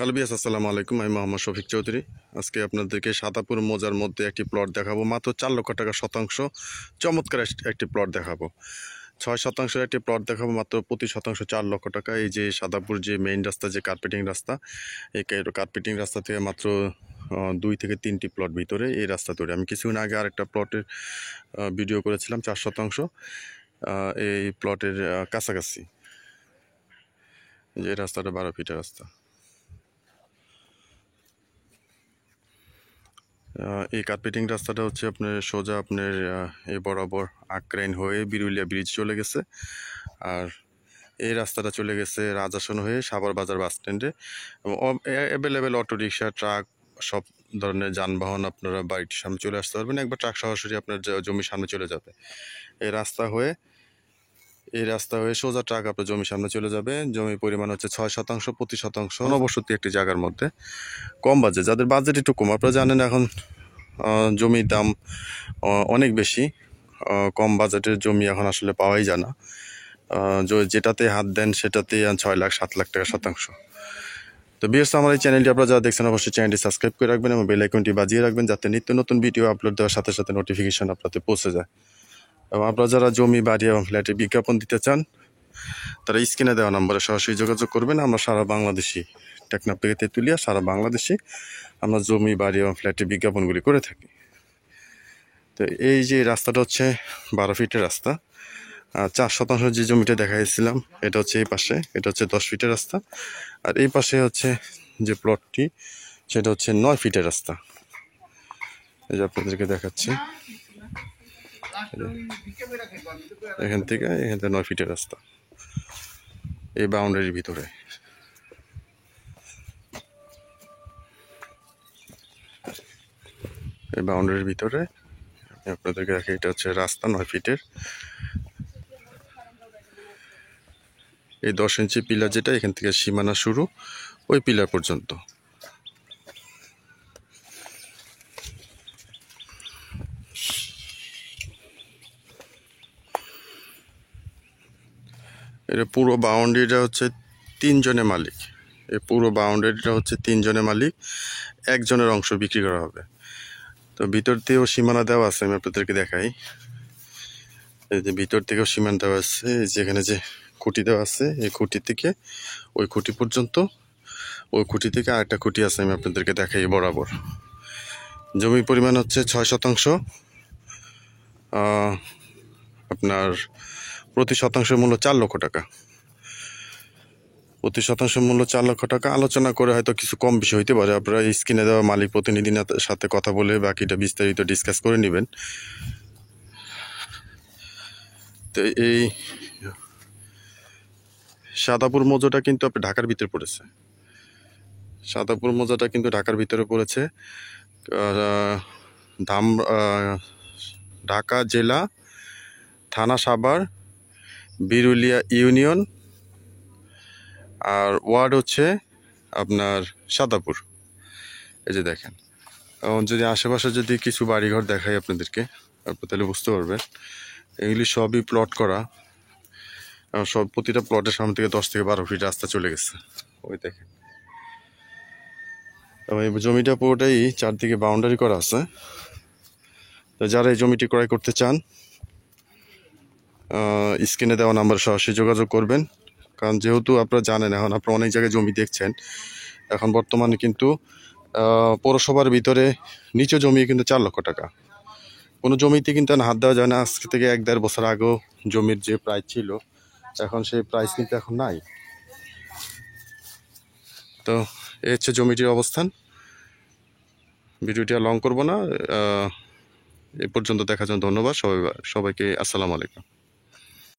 Hello বিয়াস, আসসালামু আলাইকুম। আমি মোহাম্মদ শফিক চৌধুরী। আজকে আপনাদেরকে সাদাপুর মৌজার মধ্যে একটি প্লট দেখাবো, মাত্র 4 লক্ষ টাকা শতাংশ। চমৎকার একটি প্লট দেখাবো, 6 শতাংশের একটি প্লট দেখাবো, মাত্র প্রতি শতাংশ 4 লক্ষ টাকা। এই যে সাদাপুর যে মেইন রাস্তা, যে কার্পেটিং রাস্তা, এই কার্পেটিং রাস্তা থেকে মাত্র 2 থেকে 3টি প্লট ভিতরে এই রাস্তা তৈরি। আমি কিছুদিন আগে আরেকটা প্লটের ভিডিও করেছিলাম 4 শতাংশ, এই প্লটের কাছাকাছি। যে রাস্তাটা 12 ফিটের রাস্তা। এই কার্পেটিং রাস্তাটা হচ্ছে আপনার সোজা আপনার এই বরাবর আক্রাইন হয়ে বিরুলিয়া ব্রিজ চলে গেছে, আর এই রাস্তাটা চলে গেছে রাজাসন হয়ে সাভার বাজার বাস স্ট্যান্ডে। এবং অ্যাভেলেবেল অটোরিকশা, ট্রাক, সব ধরনের যানবাহন আপনারা বাড়িটির সামনে চলে আসতে পারবেন। একবার ট্রাক সরাসরি আপনার জমির সামনে চলে যাবে। এই রাস্তা হয়ে সোজা ট্রাক আপনার জমির সামনে চলে যাবে। জমির পরিমাণ হচ্ছে 6 শতাংশ, প্রতি শতাংশ অবশ্যই একটি জায়গার মধ্যে। কম বাজেট, যাদের বাজেট একটু কম, আপনারা জানেন এখন জমির দাম অনেক বেশি। কম বাজেটের জমি এখন আসলে পাওয়াই যায় না। যেটাতে হাত দেন সেটাতেই 6 লাখ 7 লাখ টাকা শতাংশ। তো বিশেষ আমার এই চ্যানেলটি আপনারা যারা দেখছেন, অবশ্যই চ্যানেলটি সাবস্ক্রাইব করে রাখবেন এবং বেল আইকনটি বাজিয়ে রাখবেন, যাতে নিত্য নতুন ভিডিও আপলোড দেওয়ার সাথে সাথে নোটিফিকেশন আপনাদের পৌঁছে যায়। এবং আপনারা যারা জমি, বাড়ি এবং ফ্ল্যাটে বিজ্ঞাপন দিতে চান, তারা স্ক্রিনে দেওয়া নম্বরে সরাসরি যোগাযোগ করবেন। আমরা সারা বাংলাদেশি, টেকনাফ থেকে তেঁতুলিয়া, সারা বাংলাদেশে আমরা জমি, বাড়ি এবং ফ্ল্যাটের বিজ্ঞাপনগুলি করে থাকি। তো এই যে রাস্তাটা হচ্ছে 12 ফিটের রাস্তা। 4 শতাংশ যে জমিটা দেখাইছিলাম, এটা হচ্ছে এই পাশে, এটা হচ্ছে 10 ফিটের রাস্তা। আর এই পাশে হচ্ছে যে প্লটটি, সেটা হচ্ছে 9 ফিটের রাস্তা। এই যে আপনাদেরকে দেখাচ্ছি, এখান থেকে 9 ফিটের রাস্তা এই বাউন্ডারির ভিতরে। এই বাউন্ডারির ভিতরে আপনাদেরকে দেখে, এটা হচ্ছে রাস্তা 9 ফিটের। এই 10 ইঞ্চি পিলার যেটা, এখান থেকে সীমানা শুরু ওই পিলার পর্যন্ত। এটা পুরো বাউন্ডারিটা হচ্ছে 3 জনের মালিক। এই পুরো বাউন্ডারিটা হচ্ছে 3 জনের মালিক, একজনের অংশ বিক্রি করা হবে। তো ভিতর থেকেও সীমানা দেওয়া আছে, আমি আপনাদেরকে দেখাই। এই যে ভিতর থেকেও সীমানা দেওয়া আছে, যেখানে যে খুঁটি দেওয়া আছে, এই খুঁটি থেকে ওই খুঁটি পর্যন্ত, ওই খুঁটি থেকে আরেকটা খুঁটি আছে, আমি আপনাদেরকে দেখাই বরাবর। জমির পরিমাণ হচ্ছে 6 শতাংশ। আপনার প্রতি শতাংশ মূল্য 4 লক্ষ টাকা। প্রতি শতাংশ মূল্য 4 লক্ষ টাকা। আলোচনা করে হয়তো কিছু কম বেশি হইতে পারে। আপনারা স্ক্রিনে দেওয়া মালিক প্রতিনিধির সাথে কথা বলে বাকিটা বিস্তারিত ডিসকাস করে নেবেন। তো এই সাদাপুর মৌজাটা কিন্তু আপনি ঢাকার ভিতরে পড়েছে। সাদাপুর মৌজাটা কিন্তু ঢাকার ভিতরে পড়েছে। ঢাকা জেলা, থানা সাভার, বিরুলিয়া ইউনিয়ন, আর ওয়ার্ড হচ্ছে আপনার সাদাপুর। এই যে দেখেন, যদি আশেপাশে যদি কিছু বাড়িঘর দেখাই আপনাদেরকে, আপনার তাহলে বুঝতে পারবেন। এগুলি সবই প্লট করা, সব প্রতিটা প্লটের সামনে থেকে 10 থেকে 12 ফিট রাস্তা চলে গেছে। ওই দেখেন, এবং এই জমিটা পুরোটাই চারদিকে বাউন্ডারি করা আছে। তো যারা এই জমিটি ক্রয় করতে চান, স্ক্রিনে দেওয়া নাম্বার সরাসরি যোগাযোগ করবেন। কারণ যেহেতু আপনারা জানেন, এখন আপনারা অনেক জায়গায় জমি দেখছেন, এখন বর্তমানে কিন্তু পৌরসভার ভিতরে নিচু জমি কিন্তু 4 লক্ষ টাকা। কোনো জমিতে কিন্তু হাত দেওয়া যায় না। আজ থেকে 1-1.5 বছর আগেও জমির যে প্রাইস ছিল, এখন সেই প্রাইস কিন্তু এখন নাই। তো এই হচ্ছে জমিটির অবস্থান। ভিডিওটি আর লং করবো না, এ পর্যন্ত দেখার জন্য ধন্যবাদ সবাইকে। আসসালামু আলাইকুম।